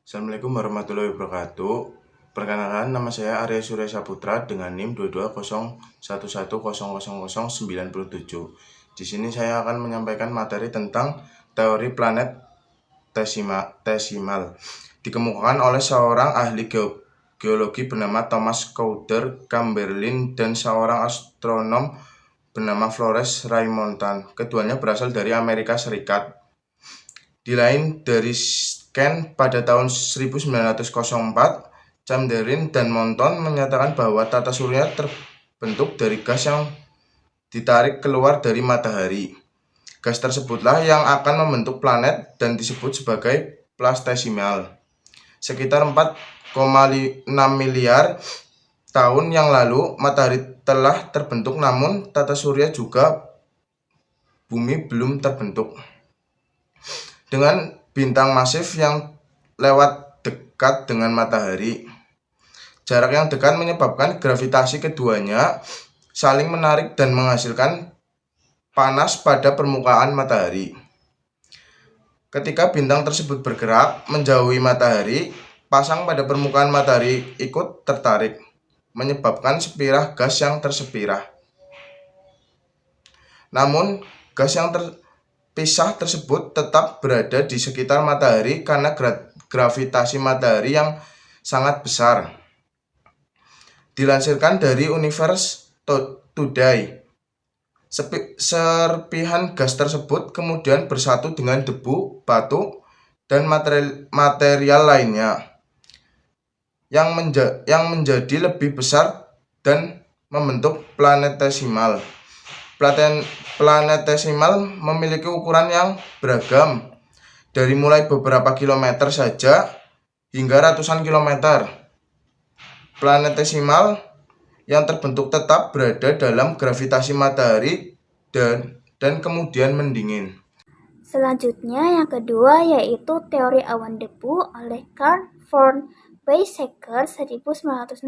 Assalamualaikum warahmatullahi wabarakatuh. Perkenalkan, nama saya Arya Surya Saputra dengan NIM 2201100097. Di sini saya akan menyampaikan materi tentang teori planet tesimal. Dikemukakan oleh seorang ahli geologi bernama Thomas Cowder Chamberlain dan seorang astronom bernama Flores Raymontan. Keduanya berasal dari Amerika Serikat. Dilain dari scan pada tahun 1904, Chamberlain dan Monton menyatakan bahwa tata surya terbentuk dari gas yang ditarik keluar dari matahari. Gas tersebutlah yang akan membentuk planet dan disebut sebagai plastesimal. Sekitar 4,6 miliar tahun yang lalu, matahari telah terbentuk, namun tata surya juga bumi belum terbentuk. Dengan bintang masif yang lewat dekat dengan matahari, jarak yang dekat menyebabkan gravitasi keduanya saling menarik dan menghasilkan panas pada permukaan matahari. Ketika bintang tersebut bergerak menjauhi matahari, pasang pada permukaan matahari ikut tertarik, menyebabkan spirah gas yang tersepirah. Namun, gas yang terpisah tersebut tetap berada di sekitar matahari karena gravitasi matahari yang sangat besar. Dilansirkan dari Universe Today, serpihan gas tersebut kemudian bersatu dengan debu, batu, dan material lainnya yang menjadi lebih besar dan membentuk planetesimal. Planetesimal memiliki ukuran yang beragam, dari mulai beberapa kilometer saja hingga ratusan kilometer. Planetesimal yang terbentuk tetap berada dalam gravitasi matahari dan kemudian mendingin. Selanjutnya yang kedua yaitu teori awan debu oleh Carl von Weizsäcker 1940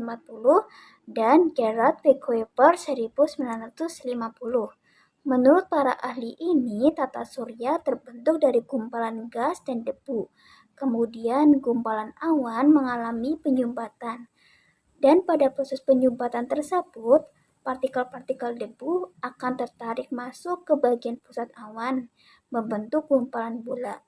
dan Gerhard V. Kuiper 1950. Menurut para ahli ini, tata surya terbentuk dari gumpalan gas dan debu. Kemudian gumpalan awan mengalami penyumbatan. Dan pada proses penyumbatan tersebut, partikel-partikel debu akan tertarik masuk ke bagian pusat awan, membentuk gumpalan bola.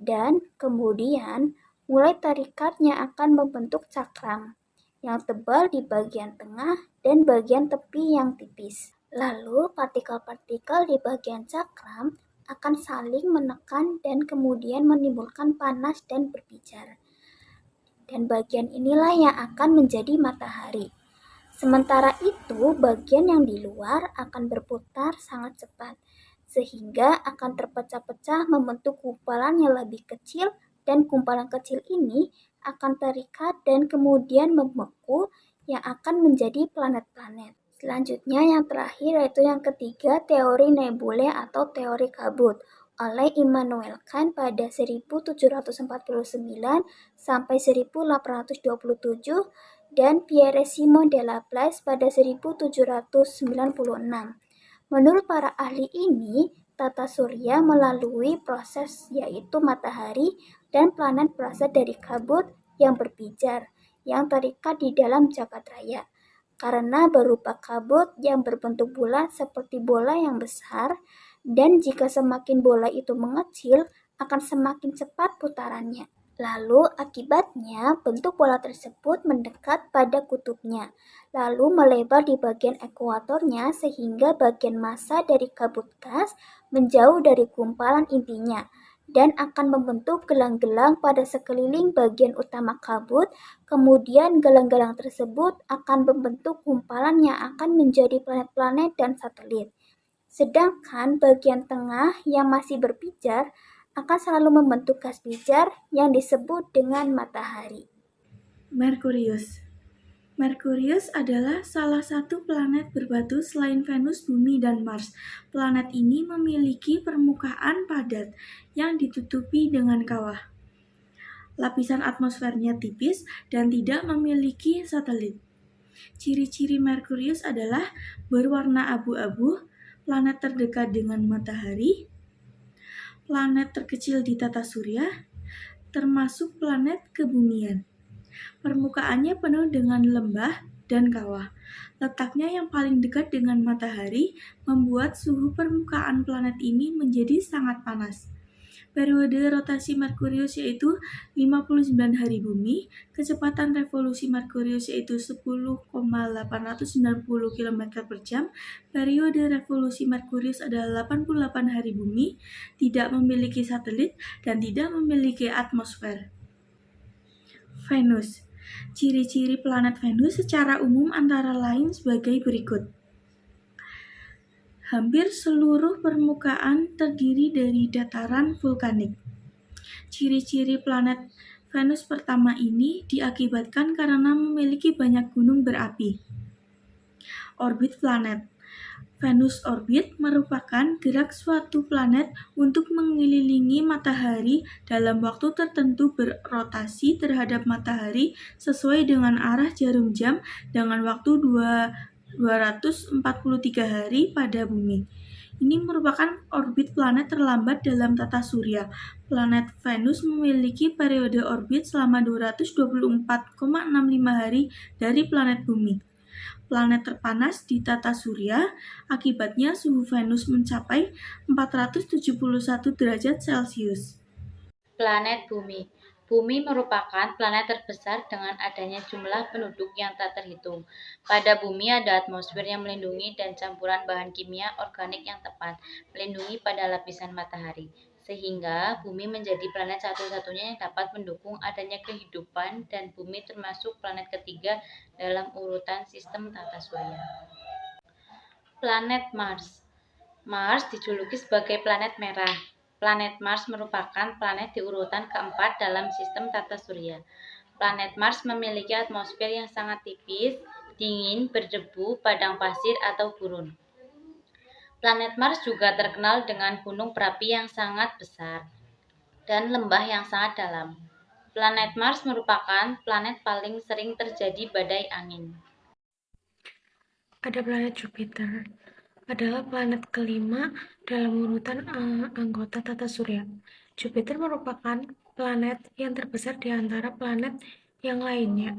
Dan kemudian mulai tarikatnya akan membentuk cakram yang tebal di bagian tengah dan bagian tepi yang tipis. Lalu partikel-partikel di bagian cakram akan saling menekan dan kemudian menimbulkan panas dan berbicara. Dan bagian inilah yang akan menjadi matahari. Sementara itu, bagian yang di luar akan berputar sangat cepat, sehingga akan terpecah-pecah membentuk gumpalan yang lebih kecil, dan gumpalan kecil ini akan terikat dan kemudian membeku yang akan menjadi planet-planet. Selanjutnya yang terakhir yaitu yang ketiga, teori nebulae atau teori kabut oleh Immanuel Kant pada 1749 sampai 1827 dan Pierre-Simon de Laplace pada 1796. Menurut para ahli ini, tata surya melalui proses yaitu matahari dan planet berasal dari kabut yang berpijar yang terikat di dalam jagat raya. Karena berupa kabut yang berbentuk bulat seperti bola yang besar, dan jika semakin bola itu mengecil, akan semakin cepat putarannya. Lalu akibatnya bentuk bola tersebut mendekat pada kutubnya, lalu melebar di bagian ekuatornya sehingga bagian massa dari kabut gas menjauh dari gumpalan intinya dan akan membentuk gelang-gelang pada sekeliling bagian utama kabut. Kemudian gelang-gelang tersebut akan membentuk gumpalan yang akan menjadi planet-planet dan satelit. Sedangkan bagian tengah yang masih berpijar akan selalu membentuk gas pijar yang disebut dengan matahari. Merkurius adalah salah satu planet berbatu selain Venus, Bumi, dan Mars. Planet ini memiliki permukaan padat yang ditutupi dengan kawah. Lapisan atmosfernya tipis dan tidak memiliki satelit. Ciri-ciri Merkurius adalah berwarna abu-abu, planet terdekat dengan matahari, planet terkecil di tata surya, termasuk planet kebumian. Permukaannya penuh dengan lembah dan kawah. Letaknya yang paling dekat dengan matahari membuat suhu permukaan planet ini menjadi sangat panas. Periode rotasi Merkurius yaitu 59 hari bumi, kecepatan revolusi Merkurius yaitu 10,890 km per jam, periode revolusi Merkurius adalah 88 hari bumi, tidak memiliki satelit, dan tidak memiliki atmosfer. Venus. Ciri-ciri planet Venus secara umum antara lain sebagai berikut. Hampir seluruh permukaan terdiri dari dataran vulkanik. Ciri-ciri planet Venus pertama ini diakibatkan karena memiliki banyak gunung berapi. Orbit planet. Venus orbit merupakan gerak suatu planet untuk mengelilingi matahari dalam waktu tertentu berrotasi terhadap matahari sesuai dengan arah jarum jam dengan waktu 243 hari pada bumi. Ini merupakan orbit planet terlambat dalam tata surya. Planet Venus memiliki periode orbit selama 224,65 hari dari planet bumi. Planet terpanas di tata surya, akibatnya suhu Venus mencapai 471 derajat Celcius. Planet Bumi. Bumi merupakan planet terbesar dengan adanya jumlah penduduk yang tak terhitung. Pada bumi ada atmosfer yang melindungi dan campuran bahan kimia organik yang tepat, melindungi pada lapisan matahari. Sehingga bumi menjadi planet satu-satunya yang dapat mendukung adanya kehidupan dan bumi termasuk planet ketiga dalam urutan sistem tata surya. Planet Mars. Mars dijuluki sebagai planet merah. Planet Mars merupakan planet di urutan keempat dalam sistem tata surya. Planet Mars memiliki atmosfer yang sangat tipis, dingin, berdebu, padang pasir, atau gurun. Planet Mars juga terkenal dengan gunung berapi yang sangat besar dan lembah yang sangat dalam. Planet Mars merupakan planet paling sering terjadi badai angin. Ada planet Jupiter. Adalah planet kelima dalam urutan anggota tata surya. Jupiter merupakan planet yang terbesar di antara planet yang lainnya.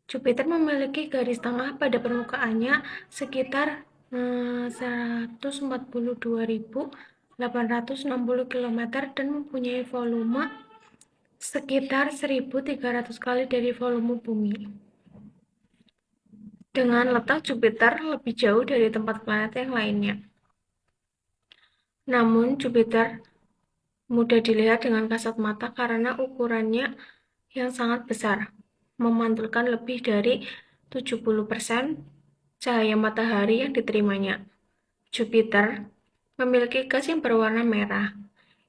Jupiter memiliki garis tengah pada permukaannya sekitar 142.860 km dan mempunyai volume sekitar 1.300 kali dari volume bumi. Dengan letak Jupiter lebih jauh dari tempat planet yang lainnya. Namun Jupiter mudah dilihat dengan kasat mata karena ukurannya yang sangat besar, memantulkan lebih dari 70% cahaya matahari yang diterimanya. Jupiter memiliki gas yang berwarna merah,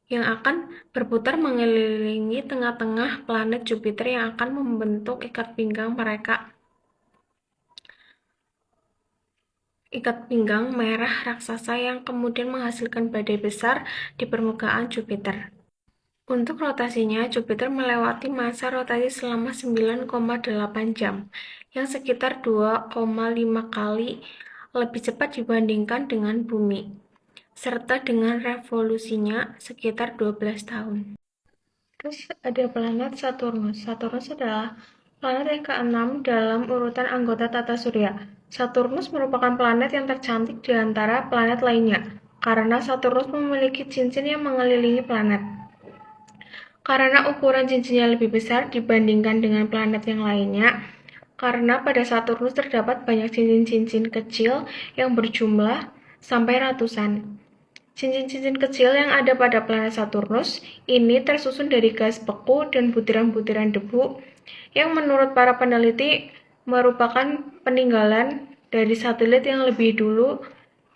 yang akan berputar mengelilingi tengah-tengah planet Jupiter yang akan membentuk ikat pinggang merah raksasa yang kemudian menghasilkan badai besar di permukaan Jupiter. Untuk rotasinya, Jupiter melewati masa rotasi selama 9,8 jam, yang sekitar 2,5 kali lebih cepat dibandingkan dengan Bumi, serta dengan revolusinya sekitar 12 tahun. Terus ada planet Saturnus. Saturnus adalah planet yang ke-6 dalam urutan anggota tata surya. Saturnus merupakan planet yang tercantik di antara planet lainnya, karena Saturnus memiliki cincin yang mengelilingi planet. Karena ukuran cincinnya lebih besar dibandingkan dengan planet yang lainnya, karena pada Saturnus terdapat banyak cincin-cincin kecil yang berjumlah sampai ratusan. Cincin-cincin kecil yang ada pada planet Saturnus ini tersusun dari gas beku dan butiran-butiran debu yang menurut para peneliti merupakan peninggalan dari satelit yang lebih dulu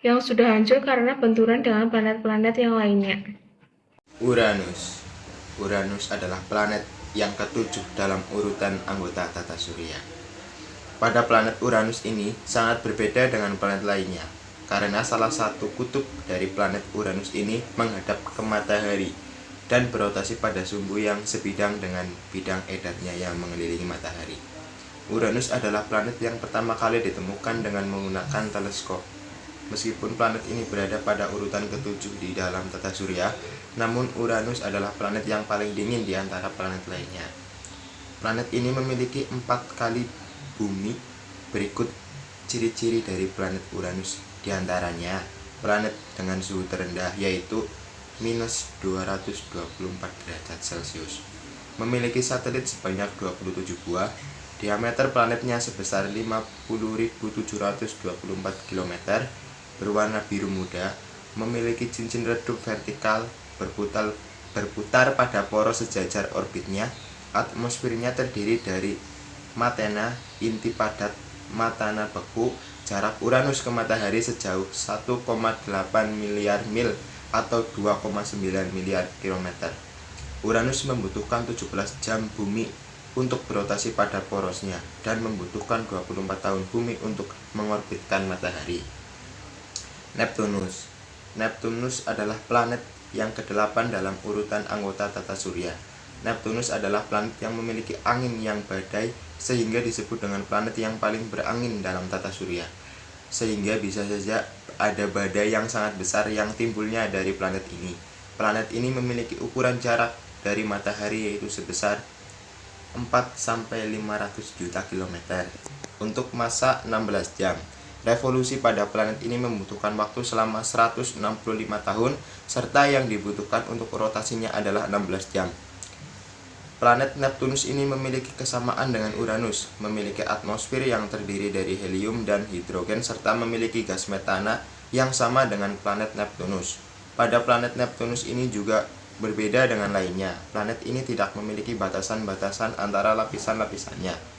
yang sudah hancur karena benturan dengan planet-planet yang lainnya. Uranus. Uranus adalah planet yang ke-7 dalam urutan anggota tata surya. Pada planet Uranus ini sangat berbeda dengan planet lainnya, karena salah satu kutub dari planet Uranus ini menghadap ke matahari dan berotasi pada sumbu yang sebidang dengan bidang edarnya yang mengelilingi matahari. Uranus adalah planet yang pertama kali ditemukan dengan menggunakan teleskop. Meskipun planet ini berada pada urutan ke-7 di dalam tata surya, namun Uranus adalah planet yang paling dingin di antara planet lainnya. Planet ini memiliki 4 kali bumi. Berikut ciri-ciri dari planet Uranus. Di antaranya, planet dengan suhu terendah yaitu minus 224 derajat Celcius. Memiliki satelit sebanyak 27 buah. Diameter planetnya sebesar 50.724 km, berwarna biru muda, memiliki cincin redup vertikal berputar pada poros sejajar orbitnya. Atmosfernya terdiri dari Matena, inti padat, Matana beku. Jarak Uranus ke matahari sejauh 1,8 miliar mil atau 2,9 miliar kilometer. Uranus membutuhkan 17 jam bumi untuk berotasi pada porosnya dan membutuhkan 24 tahun bumi untuk mengorbitkan matahari. Neptunus. Neptunus adalah planet yang ke-8 dalam urutan anggota tata surya. Neptunus adalah planet yang memiliki angin yang badai sehingga disebut dengan planet yang paling berangin dalam tata surya. Sehingga bisa saja ada badai yang sangat besar yang timbulnya dari planet ini. Planet ini memiliki ukuran jarak dari matahari yaitu sebesar 4-500 juta kilometer. Untuk masa 16 jam. Revolusi pada planet ini membutuhkan waktu selama 165 tahun, serta yang dibutuhkan untuk rotasinya adalah 16 jam. Planet Neptunus ini memiliki kesamaan dengan Uranus, memiliki atmosfer yang terdiri dari helium dan hidrogen, serta memiliki gas metana yang sama dengan planet Neptunus. Pada planet Neptunus ini juga berbeda dengan lainnya. Planet ini tidak memiliki batasan-batasan antara lapisan-lapisannya.